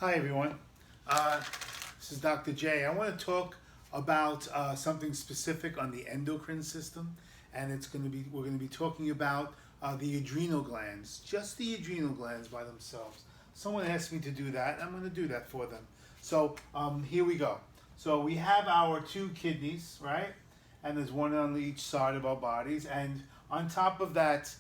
Hi everyone, this is Dr. J. I want to talk about something specific on the endocrine system, and we're going to be talking about the adrenal glands, just the adrenal glands by themselves. Someone asked me to do that, I'm going to do that for them. So here we go. So we have our two kidneys, right? And there's one on each side of our bodies, and on top of that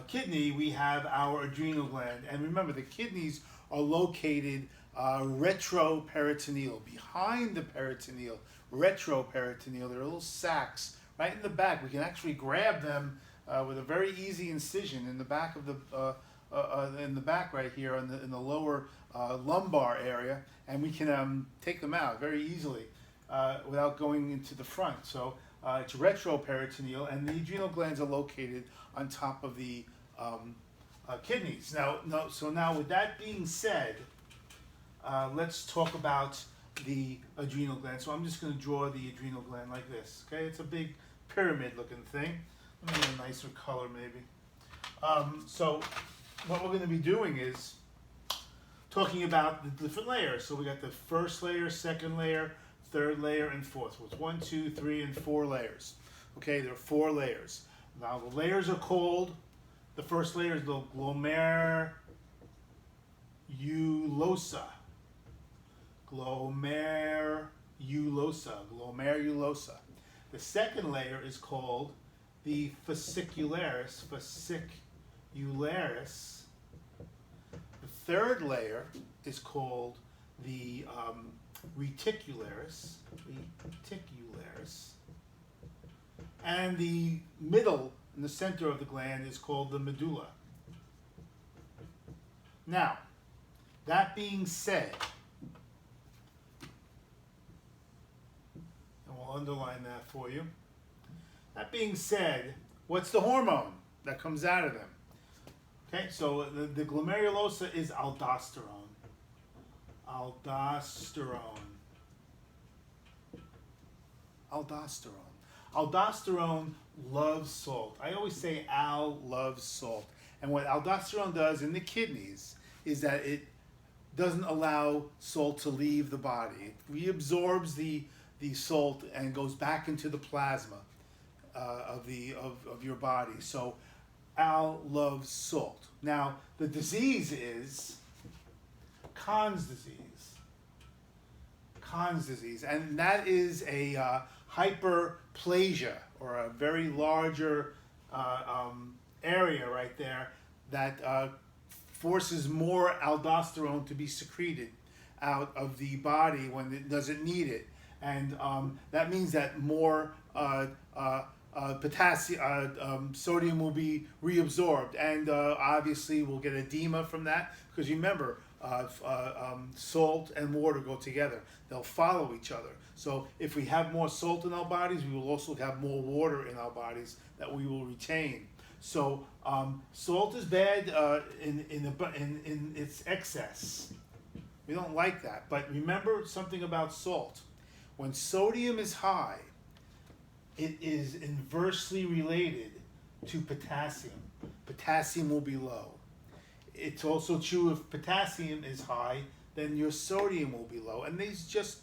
kidney, we have our adrenal gland. And remember, the kidneys are located retroperitoneal, behind the peritoneal, retroperitoneal. They're little sacs right in the back. We can actually grab them with a very easy incision in the back of in the back right here in the lower lumbar area, and we can take them out very easily without going into the front. So it's retroperitoneal, and the adrenal glands are located on top of the kidneys. So now with that being said, let's talk about the adrenal gland. So I'm just going to draw the adrenal gland like this. Okay, it's a big pyramid-looking thing. Let me get a nicer color, maybe. So what we're going to be doing is talking about the different layers. So we got the first layer, second layer, third layer, and fourth. So it's 1, 2, 3, and 4 layers. Okay, there are 4 layers. Now the layers are called. The first layer is the glomerulosa. Glomerulosa. The second layer is called the fascicularis. The third layer is called the reticularis. And the middle, in the center of the gland, is called the medulla. Now, that being said, and we'll underline that for you. That being said, what's the hormone that comes out of them? Okay, so the glomerulosa is aldosterone. Aldosterone loves salt. I always say Al loves salt. And what aldosterone does in the kidneys is that it doesn't allow salt to leave the body. It reabsorbs the salt and goes back into the plasma of your body. So Al loves salt. Now, the disease is Conn's disease, and that is a hyperplasia, or a very larger area right there that forces more aldosterone to be secreted out of the body when it doesn't need it, and that means that more potassium, sodium will be reabsorbed, and obviously we'll get edema from that, because remember, salt and water go together. They'll follow each other. So if we have more salt in our bodies, we will also have more water in our bodies that we will retain. So salt is bad in its excess. We don't like that. But remember something about salt. When sodium is high, it is inversely related to potassium. Potassium will be low. It's also true if potassium is high, then your sodium will be low. And these just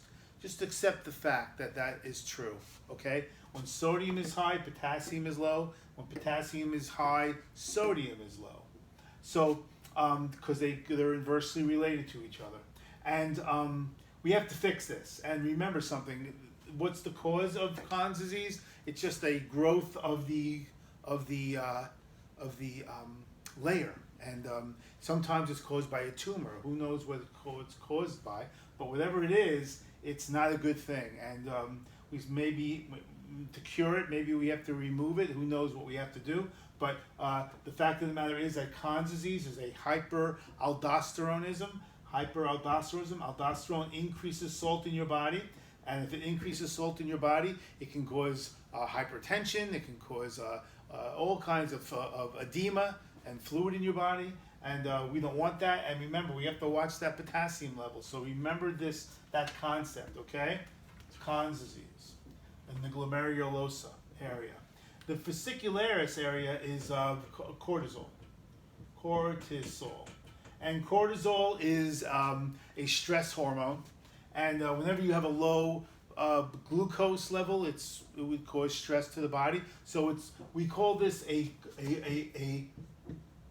accept the fact that that is true, okay? When sodium is high, potassium is low. When potassium is high, sodium is low. So, because they're inversely related to each other. And we have to fix this. And remember something, what's the cause of Conn's disease? It's just a growth of the layer. And sometimes it's caused by a tumor. Who knows what it's caused by? But whatever it is, it's not a good thing. And we maybe, to cure it, maybe we have to remove it. Who knows what we have to do? But the fact of the matter is that Conn's disease is a hyperaldosteronism. Aldosterone increases salt in your body. And if it increases salt in your body, it can cause hypertension. It can cause all kinds of edema and fluid in your body, and we don't want that. And remember, we have to watch that potassium level. So remember that concept, okay? It's Conn's disease in the glomerulosa area. The fascicularis area is cortisol. And cortisol is a stress hormone. And whenever you have a low glucose level, it would cause stress to the body. So we call this a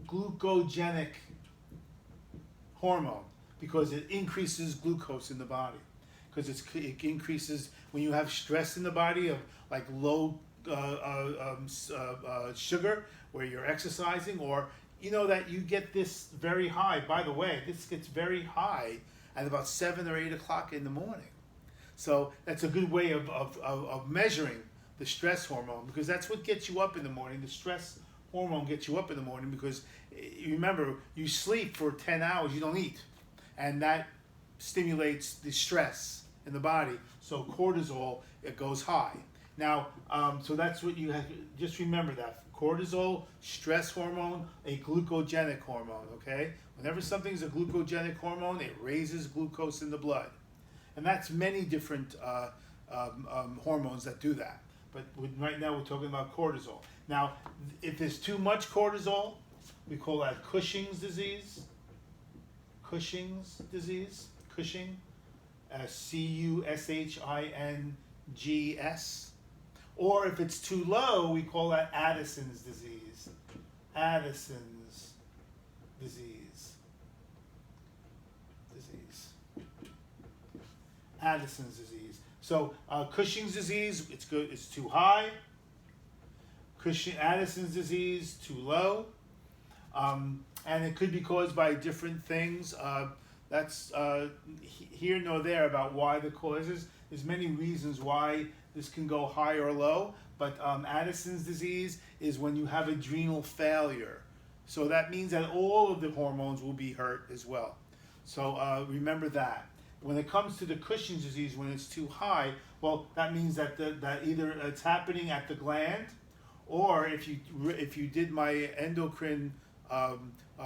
glucogenic hormone because it increases glucose in the body. Because it increases when you have stress in the body of like low sugar where you're exercising, or you know that you get this very high. By the way, this gets very high at about 7 or 8 o'clock in the morning. So that's a good way of measuring the stress hormone, because that's what gets you up in the morning. The stress hormone gets you up in the morning because remember, you sleep for 10 hours, you don't eat, and that stimulates the stress in the body. So cortisol, it goes high. Now, so that's what you have. Just remember that cortisol, stress hormone, a glucogenic hormone. Okay, whenever something's a glucogenic hormone, it raises glucose in the blood, and that's many different hormones that do that. But right now we're talking about cortisol. Now, if there's too much cortisol, we call that Cushing's disease. Cushing's disease. Cushing. Cushings. Or if it's too low, we call that Addison's disease. Addison's disease. Addison's disease. So Cushing's disease, it's good. It's too high. Addison's disease, too low. And it could be caused by different things. That's here nor there about why the causes. There's many reasons why this can go high or low, but Addison's disease is when you have adrenal failure. So that means that all of the hormones will be hurt as well. So remember that. When it comes to the Cushing's disease, when it's too high, well, that means that that either it's happening at the gland, or if you did my endocrine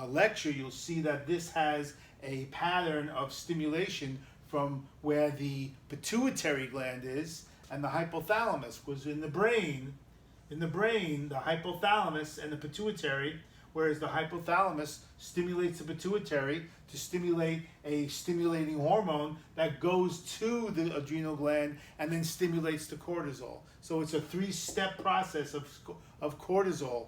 lecture, you'll see that this has a pattern of stimulation from where the pituitary gland is and the hypothalamus, was in the brain. In the brain, the hypothalamus and the pituitary, whereas the hypothalamus stimulates the pituitary to stimulate a stimulating hormone that goes to the adrenal gland and then stimulates the cortisol. So it's a 3-step process of cortisol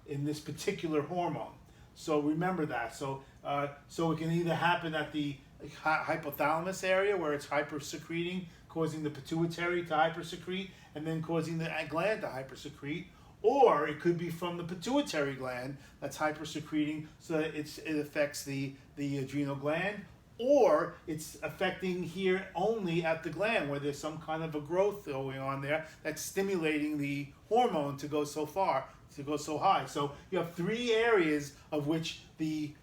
in this particular hormone. So remember that. So it can either happen at the hypothalamus area where it's hypersecreting, causing the pituitary to hypersecrete, and then causing the gland to hypersecrete, or it could be from the pituitary gland that's hypersecreting, so that it affects the adrenal gland, or it's affecting here only at the gland where there's some kind of a growth going on there that's stimulating the hormone to go so far, to go so high. So you have 3 areas of which the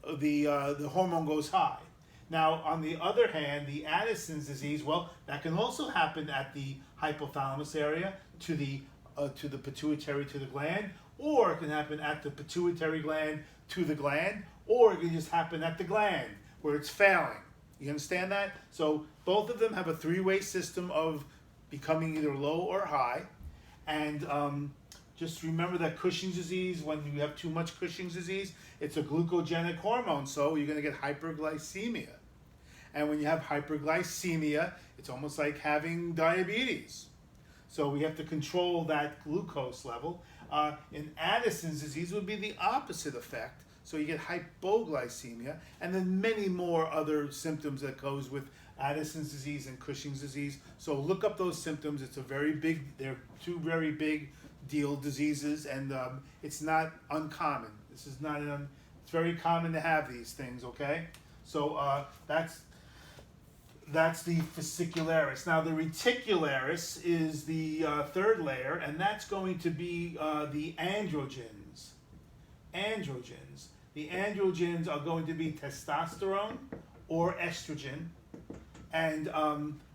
hormone goes high. Now, on the other hand, the Addison's disease, well, that can also happen at the hypothalamus area to the pituitary to the gland, or it can happen at the pituitary gland to the gland, or it can just happen at the gland where it's failing. You understand that? So both of them have a 3-way system of becoming either low or high, and just remember that Cushing's disease, when you have too much Cushing's disease, it's a glucogenic hormone, so you're going to get hyperglycemia. And when you have hyperglycemia, it's almost like having diabetes. So we have to control that glucose level. In Addison's disease would be the opposite effect. So you get hypoglycemia, and then many more other symptoms that goes with Addison's disease and Cushing's disease. So look up those symptoms. It's a very big, they're 2 very big deal diseases, and it's not uncommon. This is not it's very common to have these things, okay? So that's the fascicularis. Now the reticularis is the 3rd layer, and that's going to be the androgens. Androgens. The androgens are going to be testosterone or estrogen. And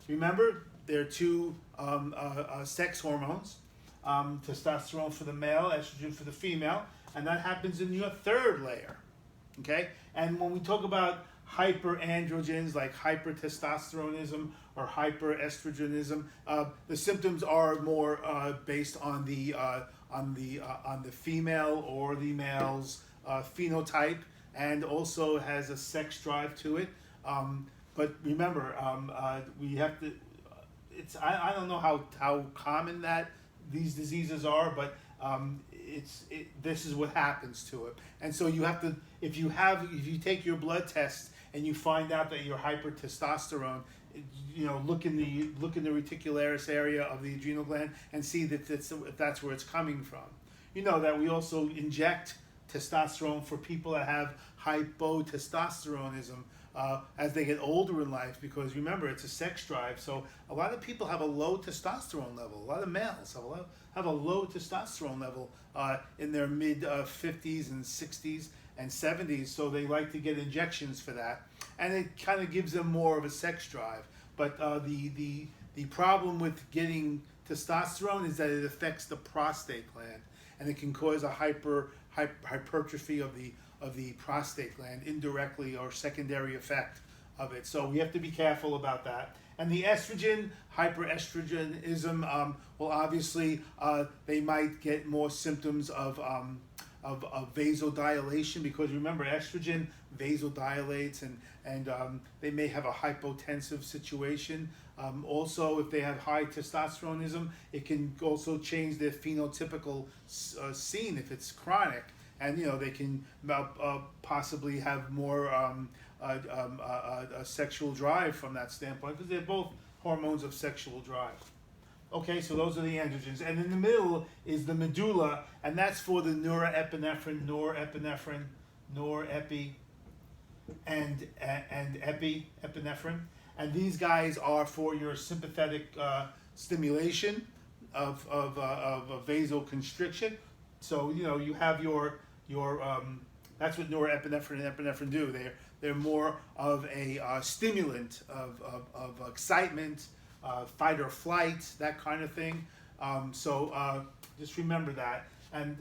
remember, there are 2 sex hormones. Testosterone for the male, estrogen for the female, and that happens in your 3rd layer. Okay? And when we talk about hyperandrogens like hypertestosteronism or hyperestrogenism, the symptoms are more based on the female or the male's phenotype, and also has a sex drive to it. But remember, we have to. I don't know how common that these diseases are, but this is what happens to it. And so you have to, if you take your blood test and you find out that you're hypertestosterone, look in the reticularis area of the adrenal gland and see that if that's where it's coming from. You know that we also inject testosterone for people that have hypotestosteronism as they get older in life, because remember, it's a sex drive. So a lot of people have a low testosterone level. A lot of males have a low testosterone level in their mid 50s and 60s and 70s. So they like to get injections for that, and it kind of gives them more of a sex drive. But the problem with getting testosterone is that it affects the prostate gland, and it can cause a hypertrophy of the prostate gland, indirectly or secondary effect of it. So we have to be careful about that. And the estrogen, hyperestrogenism, well, obviously they might get more symptoms of vasodilation, because remember, estrogen vasodilates, and they may have a hypotensive situation. Also, if they have high testosteronism, it can also change their phenotypical scene if it's chronic, and they can possibly have more a sexual drive from that standpoint, because they're both hormones of sexual drive. Okay, so those are the androgens, and in the middle is the medulla, and that's for the norepinephrine, norepi, and epinephrine, and these guys are for your sympathetic stimulation of vasoconstriction. So you have your that's what norepinephrine and epinephrine do. They're more of a stimulant of excitement, fight or flight, that kind of thing. So just remember that, and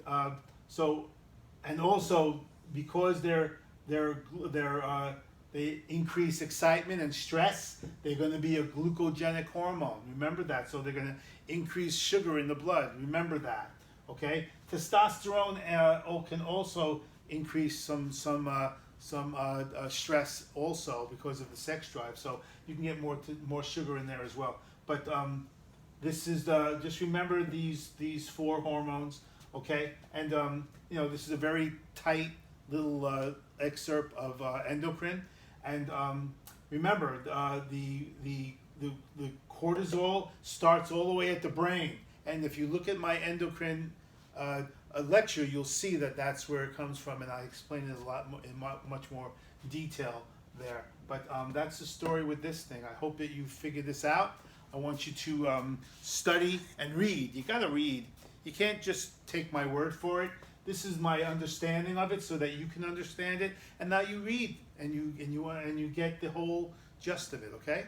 also because they increase excitement and stress, they're going to be a glucogenic hormone. Remember that. So they're going to increase sugar in the blood. Remember that. Okay. Testosterone can also increase some stress also because of the sex drive. So you can get more sugar in there as well. But this is just remember these four hormones. Okay. And this is a very tight little excerpt of endocrine. And remember, the cortisol starts all the way at the brain. And if you look at my endocrine lecture, you'll see that that's where it comes from, and I explain it a lot more, in much more detail there. But that's the story with this thing. I hope that you figure this out. I want you to study and read. You got to read. You can't just take my word for it. This is my understanding of it, so that you can understand it. And now you read, and you get the whole gist of it. Okay.